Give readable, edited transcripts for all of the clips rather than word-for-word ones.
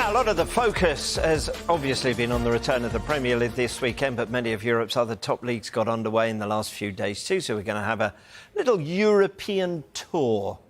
Now, a lot of the focus has obviously been on the return of the Premier League this weekend, but many of Europe's other top leagues got underway in the last few days too, so we're going to have a little European tour,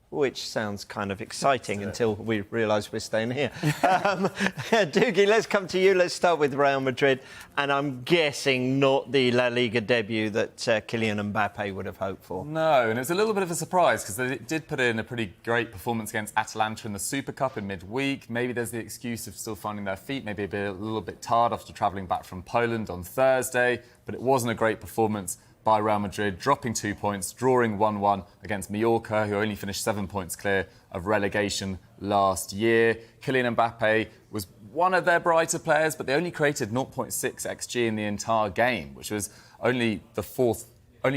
which sounds kind of exciting until we realise we're staying here. Doogie, let's come to you. Let's start with Real Madrid, and I'm guessing not the La Liga debut that Kylian Mbappe would have hoped for. No, and it was a little bit of a surprise because they did put in a pretty great performance against Atalanta in the Super Cup in midweek. Maybe there's the excuse of still finding their feet, maybe a little bit tired after travelling back from Poland on Thursday, but it wasn't a great performance by Real Madrid, dropping 2 points, drawing 1-1 against Mallorca, who only finished 7 points clear of relegation last year. Kylian Mbappe was one of their brighter players, but they only created 0.6 XG in the entire game, which was only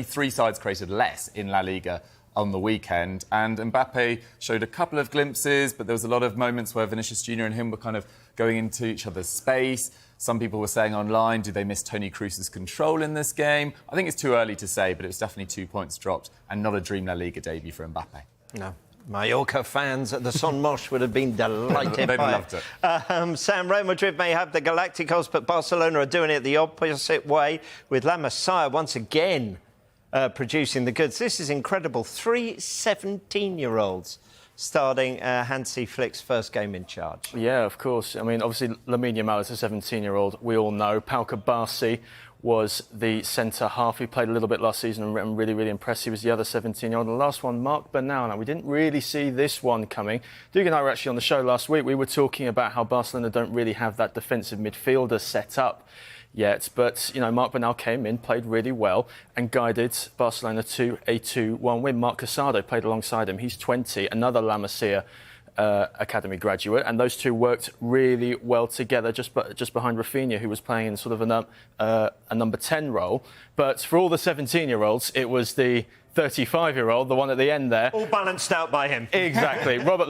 three sides created less in La Liga on the weekend. And Mbappe showed a couple of glimpses, but there was a lot of moments where Vinicius Jr. and him were kind of going into each other's space. Some people were saying online, do they miss Toni Kroos's control in this game? I think it's too early to say, but it was definitely 2 points dropped and not a dream La Liga debut for Mbappe. No. Mallorca fans at the Son Mosh would have been delighted They'd by loved it. Sam, Real Madrid may have the Galacticos, but Barcelona are doing it the opposite way, with La Masia once again producing the goods. This is incredible. 3 17-year-olds starting Hansi Flick's first game in charge. Yeah, of course. I mean, obviously, Lamine Yamal is a 17-year-old. We all know. Pau Cubarsí was the centre-half. He played a little bit last season and really, really impressed. He was the other 17-year-old. And the last one, Marc Bernal. Now, we didn't really see this one coming. Duke and I were actually on the show last week. We were talking about how Barcelona don't really have that defensive midfielder set up yet. But, you know, Marc Bernal came in, played really well and guided Barcelona to a 2-1 win. Marc Casado played alongside him. He's 20, another La Masia Academy graduate, and those two worked really well together just behind Rafinha, who was playing in sort of a number 10 role. But for all the 17-year-olds, it was the 35-year-old, the one at the end there. All balanced out by him. Exactly. Robert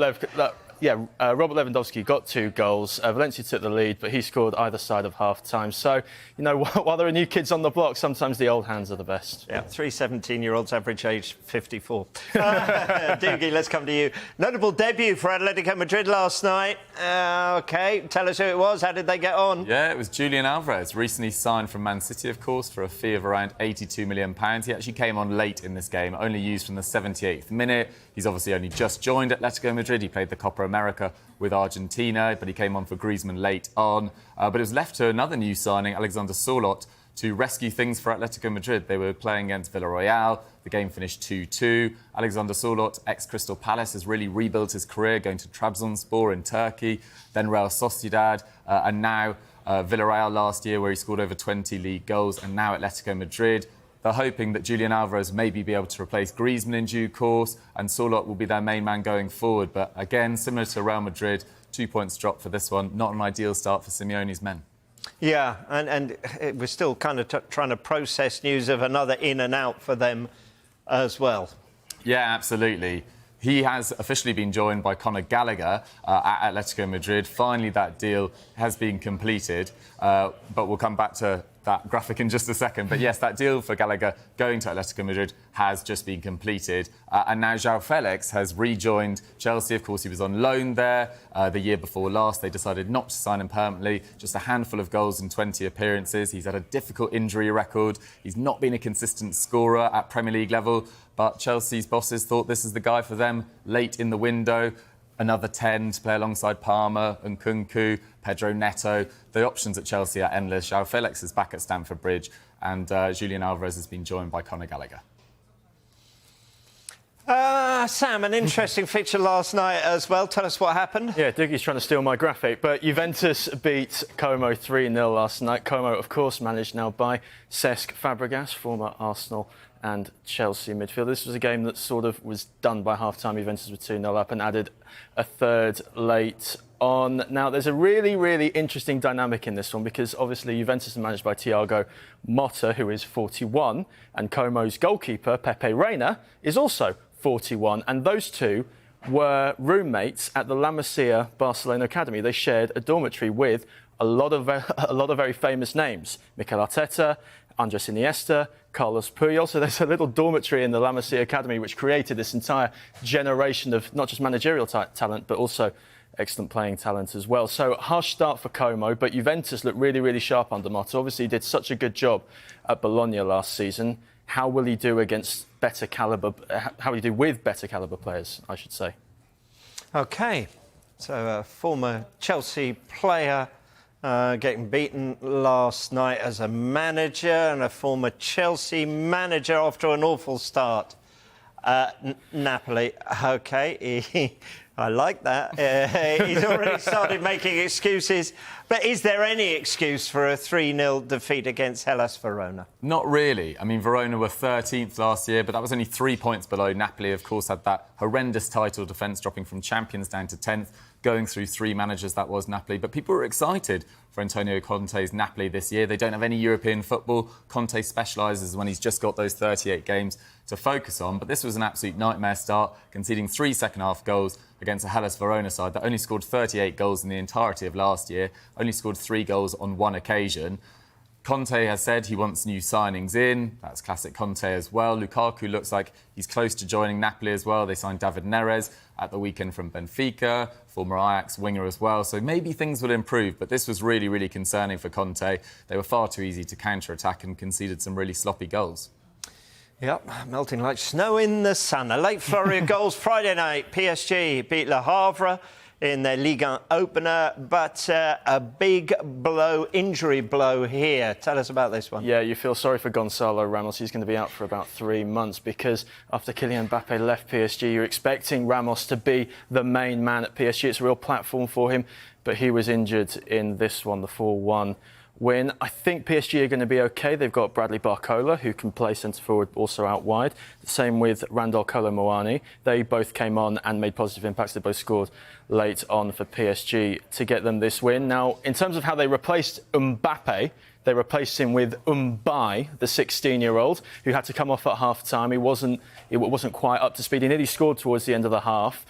Lewandowski got 2 goals. Valencia took the lead, but he scored either side of half-time. So, you know, while there are new kids on the block, sometimes the old hands are the best. Yeah, 3 17-year-olds, average age 54. Doogie, let's come to you. Notable debut for Atletico Madrid last night. OK, tell us who it was. How did they get on? Yeah, it was Julian Alvarez, recently signed from Man City, of course, for a fee of around £82 million. He actually came on late in this game, only used from the 78th minute. He's obviously only just joined Atletico Madrid. He played the Copa America with Argentina, but he came on for Griezmann late on. But it was left to another new signing, Alexander Sørloth, to rescue things for Atletico Madrid. They were playing against Villarreal. The game finished 2-2. Alexander Sørloth, ex-Crystal Palace, has really rebuilt his career, going to Trabzonspor in Turkey, then Real Sociedad, and now Villarreal last year, where he scored over 20 league goals, and now Atletico Madrid. They're hoping that Julian Alvarez maybe be able to replace Griezmann in due course, and Sørloth will be their main man going forward. But again, similar to Real Madrid, 2 points dropped for this one. Not an ideal start for Simeone's men. Yeah, and we're still kind of trying to process news of another in and out for them as well. Yeah, absolutely. He has officially been joined by Conor Gallagher at Atletico Madrid. Finally, that deal has been completed, but we'll come back to that graphic in just a second. But yes, that deal for Gallagher going to Atletico Madrid has just been completed. And now João Felix has rejoined Chelsea. Of course, he was on loan there the year before last. They decided not to sign him permanently. Just a handful of goals in 20 appearances. He's had a difficult injury record. He's not been a consistent scorer at Premier League level. But Chelsea's bosses thought this is the guy for them late in the window. Another 10 to play alongside Palmer and Nkunku, Pedro Neto. The options at Chelsea are endless. João Felix is back at Stamford Bridge, and Julian Alvarez has been joined by Conor Gallagher. Sam, an interesting fixture last night as well. Tell us what happened. Yeah, Doogie's trying to steal my graphic, but Juventus beat Como 3-0 last night. Como, of course, managed now by Cesc Fabregas, former Arsenal and Chelsea midfielder. This was a game that sort of was done by half-time. Juventus were 2-0 up and added a third late on. Now, there's a really, really interesting dynamic in this one because, obviously, Juventus are managed by Thiago Motta, who is 41, and Como's goalkeeper, Pepe Reina, is also 41, and those two were roommates at the La Masia Barcelona Academy. They shared a dormitory with a lot of very famous names. Mikel Arteta, Andres Iniesta, Carlos Puyol. So there's a little dormitory in the La Masia Academy which created this entire generation of not just managerial talent, but also excellent playing talent as well. So harsh start for Como, but Juventus looked really, really sharp under Motta. Obviously, he did such a good job at Bologna last season. How will he do against better calibre? How will he do with better calibre players, I should say? OK, so a former Chelsea player getting beaten last night as a manager, and a former Chelsea manager after an awful start. Napoli, OK, I like that. He's already started making excuses. But is there any excuse for a 3-0 defeat against Hellas Verona? Not really. I mean, Verona were 13th last year, but that was only 3 points below. Napoli, of course, had that horrendous title defence, dropping from champions down to 10th, going through 3 managers, that was Napoli. But people were excited for Antonio Conte's Napoli this year. They don't have any European football. Conte specialises when he's just got those 38 games to focus on. But this was an absolute nightmare start, conceding 3 second-half goals against a Hellas Verona side that only scored 38 goals in the entirety of last year, only scored 3 goals on 1 occasion. Conte has said he wants new signings in. That's classic Conte as well. Lukaku looks like he's close to joining Napoli as well. They signed David Neres at the weekend from Benfica, former Ajax winger as well. So maybe things will improve, but this was really, really concerning for Conte. They were far too easy to counter-attack and conceded some really sloppy goals. Yep, melting like snow in the sun. A late flurry of goals Friday night. PSG beat Le Havre in their Liga opener, but a big blow, injury blow here. Tell us about this one. Yeah, you feel sorry for Gonzalo Ramos. He's going to be out for about 3 months because after Kylian Mbappe left PSG, you're expecting Ramos to be the main man at PSG. It's a real platform for him, but he was injured in this one, the 4-1 win. I think PSG are going to be OK. They've got Bradley Barcola, who can play centre-forward, also out wide. The same with Randal Kolo Muani. They both came on and made positive impacts. They both scored late on for PSG to get them this win. Now, in terms of how they replaced Mbappe, they replaced him with Mbaye, the 16-year-old, who had to come off at half-time. He wasn't quite up to speed. He nearly scored towards the end of the half.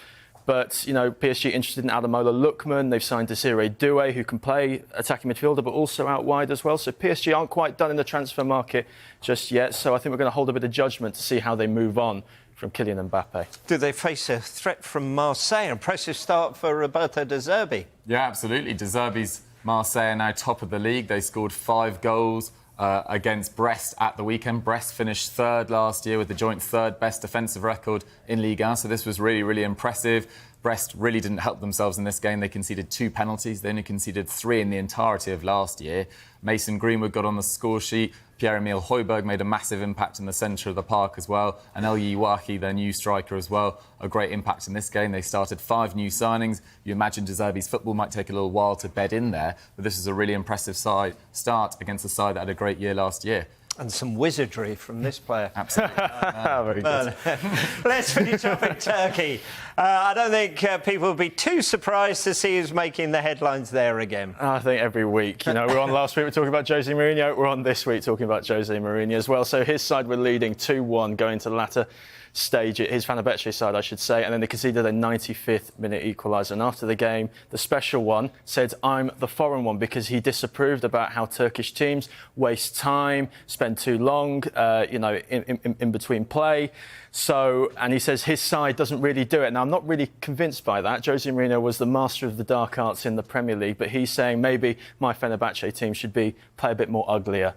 But, you know, PSG interested in Ademola Lookman. They've signed Desiree Doué, who can play attacking midfielder, but also out wide as well. So PSG aren't quite done in the transfer market just yet. So I think we're going to hold a bit of judgment to see how they move on from Kylian Mbappe. Do they face a threat from Marseille? Impressive start for Roberto De Zerbi. Yeah, absolutely. De Zerbi's Marseille are now top of the league. They scored 5 goals against Brest at the weekend. Brest finished 3rd last year with the joint 3rd best defensive record in Liga. So this was really, really impressive. Brest really didn't help themselves in this game. They conceded 2 penalties. They only conceded 3 in the entirety of last year. Mason Greenwood got on the score sheet. Pierre-Emile Højbjerg made a massive impact in the centre of the park as well. And El Yiwahi, their new striker as well, a great impact in this game. They started 5 new signings. You imagine De Zerbi's football might take a little while to bed in there, but this is a really impressive start against a side that had a great year last year. And some wizardry from this player. Absolutely. Very good. Let's finish up in Turkey. I don't think people would be too surprised to see who's making the headlines there again. I think every week. You know, we're on last week, we're talking about Jose Mourinho. We're on this week talking about Jose Mourinho as well. So his side were leading 2-1 going to the latter stage, his Fenerbahce side, I should say, and then they conceded a 95th minute equaliser. And after the game, the special one said, "I'm the foreign one," because he disapproved about how Turkish teams waste time, spend too long, in between play. So, and he says his side doesn't really do it. Now, I'm not really convinced by that. Jose Mourinho was the master of the dark arts in the Premier League, but he's saying maybe my Fenerbahce team should play a bit more uglier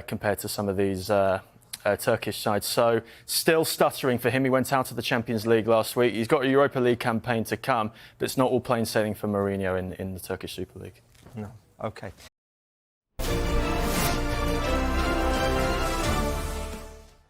compared to some of these Turkish sides. So still stuttering for him. He went out of the Champions League last week. He's got a Europa League campaign to come, but it's not all plain sailing for Mourinho in the Turkish Super League. No. OK.